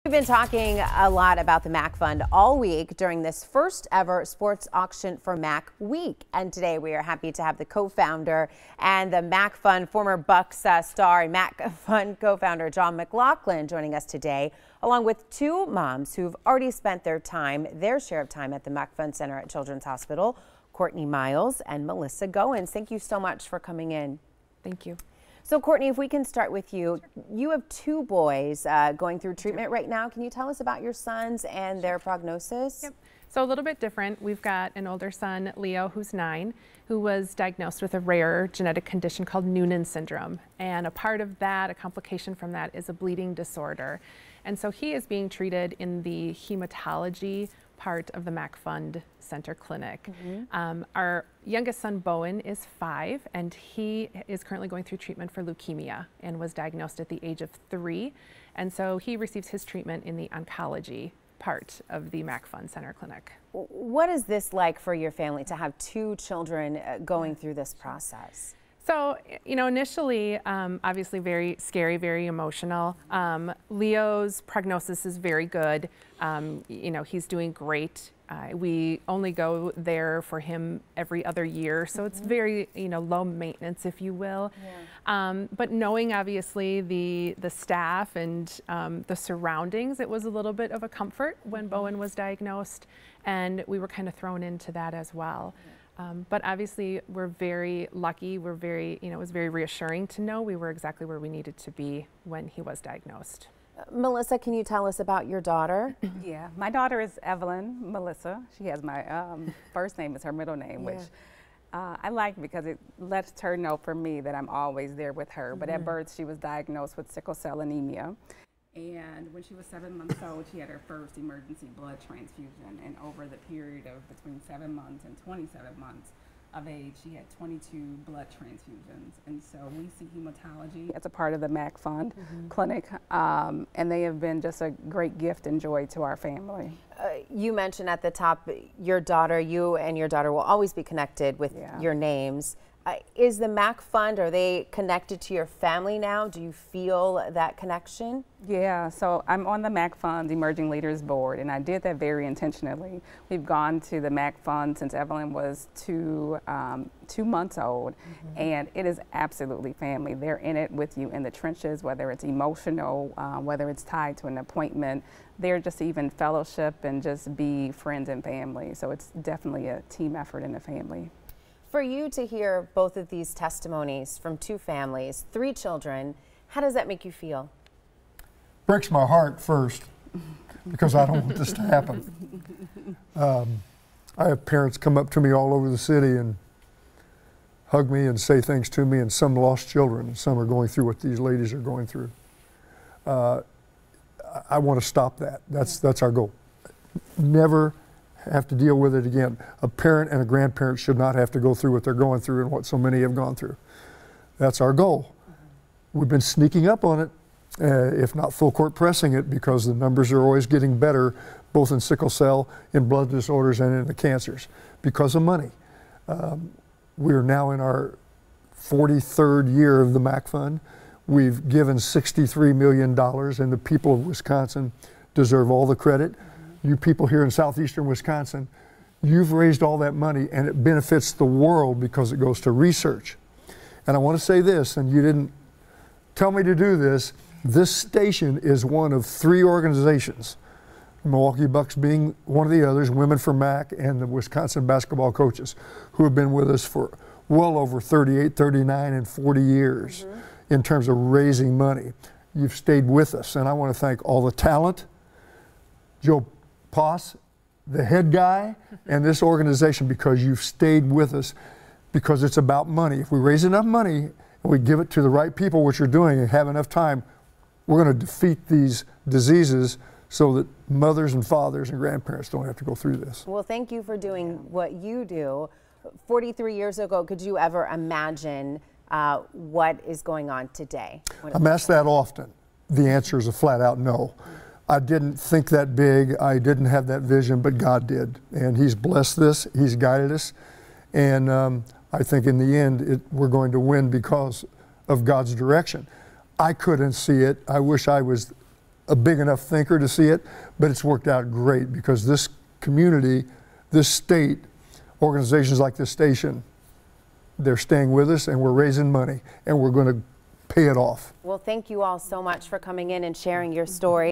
We've been talking a lot about the MACC Fund all week during this first ever sports auction for MACC Week. And today we are happy to have the co-founder and the MACC Fund former Bucks star and MACC Fund co-founder John McLaughlin joining us today, along with two moms who've already spent their share of time at the MACC Fund Center at Children's Hospital, Courtney Miles and Melissa Goins. Thank you so much for coming in. Thank you. So Courtney, if we can start with you. You have two boys going through treatment right now. Can you tell us about your sons and their prognosis? Yep. So a little bit different. We've got an older son, Leo, who's 9, who was diagnosed with a rare genetic condition called Noonan syndrome. And a part of that, a complication from that, is a bleeding disorder. And so he is being treated in the hematology part of the MACC Fund Center Clinic. Our youngest son, Bowen, is 5, and he is currently going through treatment for leukemia and was diagnosed at the age of 3. And so he receives his treatment in the oncology part of the MACC Fund Center Clinic. What is this like for your family to have two children going through this process? So, you know, initially, obviously very scary, very emotional. Leo's prognosis is very good. You know, he's doing great. We only go there for him every other year, so it's very, you know, low maintenance, if you will. Yeah. But knowing, obviously, the staff and the surroundings, it was a little bit of a comfort when Bowen was diagnosed, and we were kind of thrown into that as well. Yeah. But obviously, we're very lucky. We're very, you know, it was very reassuring to know we were exactly where we needed to be when he was diagnosed. Melissa, can you tell us about your daughter? Yeah, my daughter is Evelyn Melissa. She has my first name is her middle name, which I like because it lets her know for me that I'm always there with her. But at birth, she was diagnosed with sickle cell anemia. And when she was 7 months old, she had her first emergency blood transfusion. And over the period of between 7 months and 27 months of age, she had 22 blood transfusions. And so we see hematology as a part of the MACC Fund Clinic. And they have been just a great gift and joy to our family. You mentioned at the top, your daughter, you and your daughter will always be connected with your names. Is the MACC Fund, are they connected to your family now? Do you feel that connection? Yeah, so I'm on the MACC Fund's Emerging Leaders Board, and I did that very intentionally. We've gone to the MACC Fund since Evelyn was 2 months old, and it is absolutely family. They're in it with you in the trenches, whether it's emotional, whether it's tied to an appointment. They're just even fellowship and just be friends and family. So it's definitely a team effort in the family. For you to hear both of these testimonies from two families, 3 children, how does that make you feel? Breaks my heart first, because I don't want this to happen. I have parents come up to me all over the city and hug me and say things to me, and some lost children, and some are going through what these ladies are going through. I want to stop that. That's our goal. Never have to deal with it again. A parent and a grandparent should not have to go through what they're going through and what so many have gone through. That's our goal. We've been sneaking up on it, if not full court pressing it, because the numbers are always getting better, both in sickle cell, in blood disorders, and in the cancers, because of money. We are now in our 43rd year of the MACC Fund. We've given $63 million, and the people of Wisconsin deserve all the credit. You people here in southeastern Wisconsin, you've raised all that money, and it benefits the world because it goes to research. And I want to say this, and you didn't tell me to do this, this station is one of 3 organizations, the Milwaukee Bucks being one of the others, Women for MACC, and the Wisconsin basketball coaches, who have been with us for well over 38, 39, and 40 years in terms of raising money. You've stayed with us, and I want to thank all the talent, Joe Poss, the head guy, and this organization, because you've stayed with us, because it's about money. If we raise enough money and we give it to the right people, which you're doing, and have enough time, we're going to defeat these diseases so that mothers and fathers and grandparents don't have to go through this. Well, thank you for doing what you do. 43 years ago, could you ever imagine what is going on today? I'm asked that often. The answer is a flat out no. I didn't think that big, I didn't have that vision, but God did. And He's blessed this, He's guided us. And I think in the end, we're going to win because of God's direction. I couldn't see it. I wish I was a big enough thinker to see it, but it's worked out great because this community, this state, organizations like this station, they're staying with us and we're raising money and we're going to pay it off. Well, thank you all so much for coming in and sharing your story.